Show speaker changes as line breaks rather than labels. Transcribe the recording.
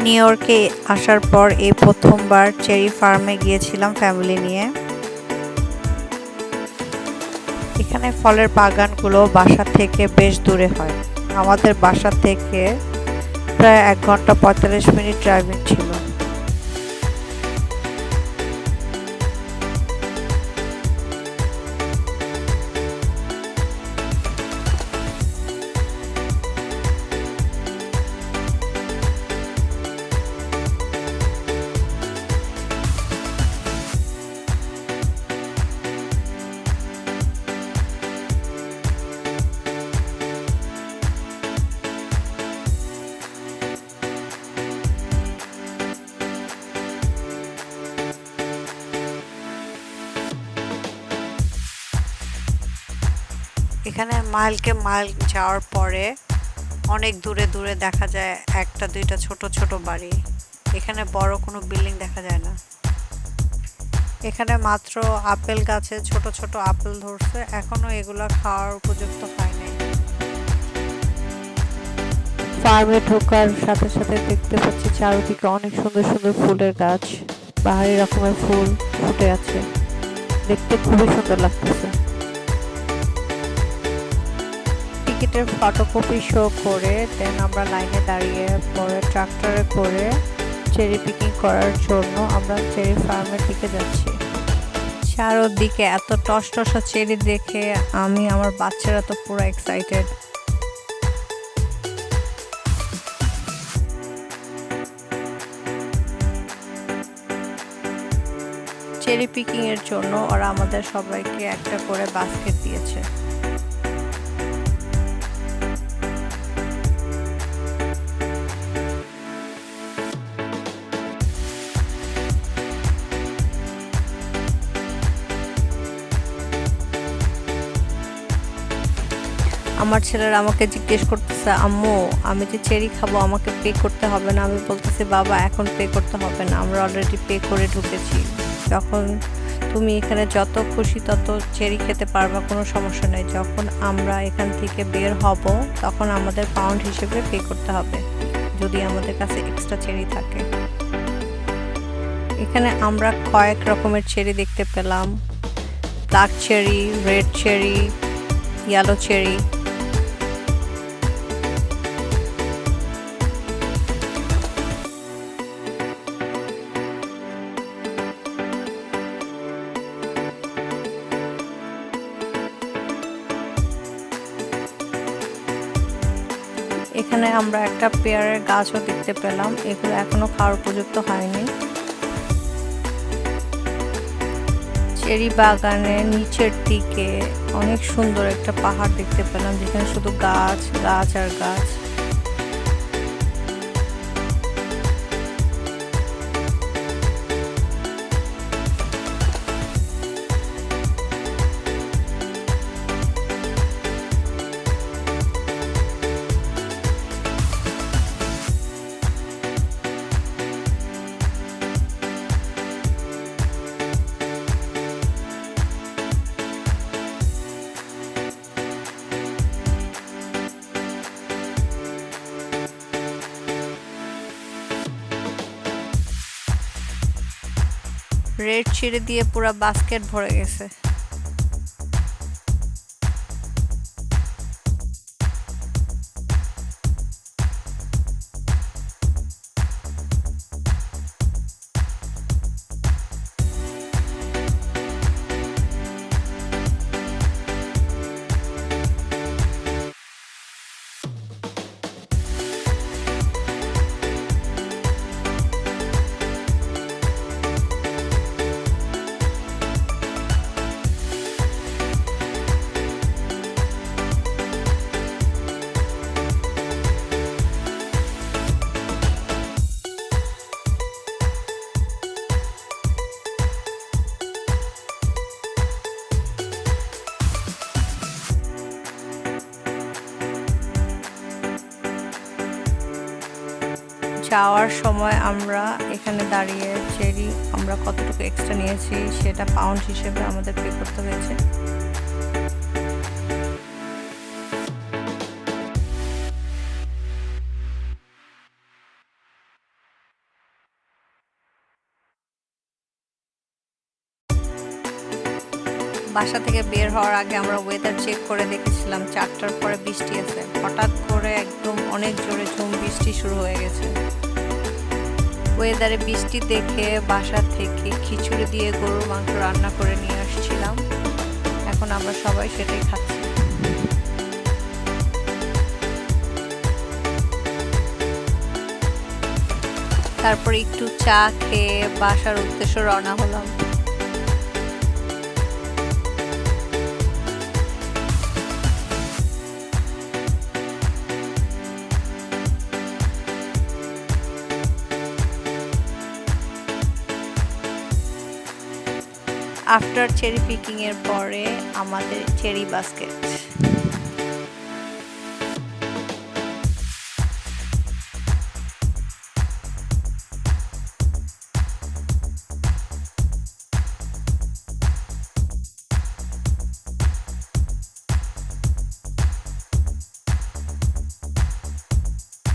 New ইয়র্কে আসার পর এই প্রথমবার চেরি ফার্মে গিয়েছিলাম ফ্যামিলি নিয়ে। এখানে ফলের বাগানগুলো বাসা থেকে বেশ দূরে হয়। আমাদের বাসা থেকে প্রায় 1 ঘন্টা 45 মিনিট ড্রাইভিং ছিল। এখানে মাইলকে মাইল যাওয়ার পরে অনেক দূরে দূরে দেখা যায় একটা দুইটা ছোট ছোট বাড়ি। এখানে বড় কোনো বিল্ডিং দেখা যায় না। এখানে মাত্র আপেল গাছে ছোট ছোট আপেল ধরছে, এখনো এগুলা খাওয়ার উপযুক্ত হয়নি। ফার্মে ঢোকার সাথে সাথে দেখতে পাচ্ছি চারদিকে অনেক সুন্দর সুন্দর ফুলের গাছ, বাহারি রকমের ফুল ফুটে আছে, দেখতে খুবই সুন্দর লাগতেছে। টিকিটের ফটোকপি শো করে দেন আমরা লাইনে দাঁড়িয়ে পরে ট্রাক্টরে করে চেরি পিকিং করার জন্য আমরা চেরি ফার্মের দিকে যাচ্ছি। চারদিকে এত টসটসা চেরি দেখে আমি আমার বাচ্চারা তো পুরো এক্সাইটেড। চেরি পিকিং এর জন্য ওরা আমাদের সবাইকে একটা করে বাস্কেট দিয়েছে। আমার ছেলেরা আমাকে জিজ্ঞেস করতেছে, আম্মু আমি যে চেরি খাবো আমাকে পে করতে হবে না? আমি বলতেছি, বাবা এখন পে করতে হবে না, আমরা অলরেডি পে করে ঢুকেছি। যখন তুমি এখানে যত খুশি তত চেরি খেতে পারবা, কোনো সমস্যা নেই। যখন আমরা এখান থেকে বের হব তখন আমাদের পাউন্ড হিসেবে পে করতে হবে, যদি আমাদের কাছে এক্সট্রা চেরি থাকে। এখানে আমরা কয়েক রকমের চেরি দেখতে পেলাম, black cherry, red cherry, yellow cherry. এখানে আমরা একটা পেয়ারের গাছও দেখতে পেলাম, এগুলো এখনো খাওয়ার উপযুক্ত হয়নি। চেরি বাগানের নিচের দিকে অনেক সুন্দর একটা পাহাড় দেখতে পেলাম, যেখানে শুধু গাছ গাছ আর গাছ। রেড চেরি দিয়ে পুরো বাস্কেট ভরে গেছে। যাওয়ার সময় আমরা এখানে দাঁড়িয়ে চেরি আমরা কতটুকু এক্সট্রা নিয়েছি সেটা পাউন্ড হিসেবে আমাদের পে করতে হয়েছে। বাসা থেকে বের হওয়ার আগে আমরা ওয়েদার চেক করে দেখেছিলাম 4টার পরে বৃষ্টি আছে। হঠাৎ করে একদম অনেক জোরে ঝুম বৃষ্টি শুরু হয়ে গেছে। ওয়েদারে বৃষ্টি দেখে বাসা থেকে খিচুড়ি দিয়ে গরুর মাংস রান্না করে নিয়ে আসছিলাম। এখন আমরা সবাই সেটাই খাচ্ছি। তারপর একটু চা খেয়ে বাসার উদ্দেশ্যে রওনা হলাম। আফটার চেরি পিকিং এর পরে আমাদের চেরি বাস্কেট।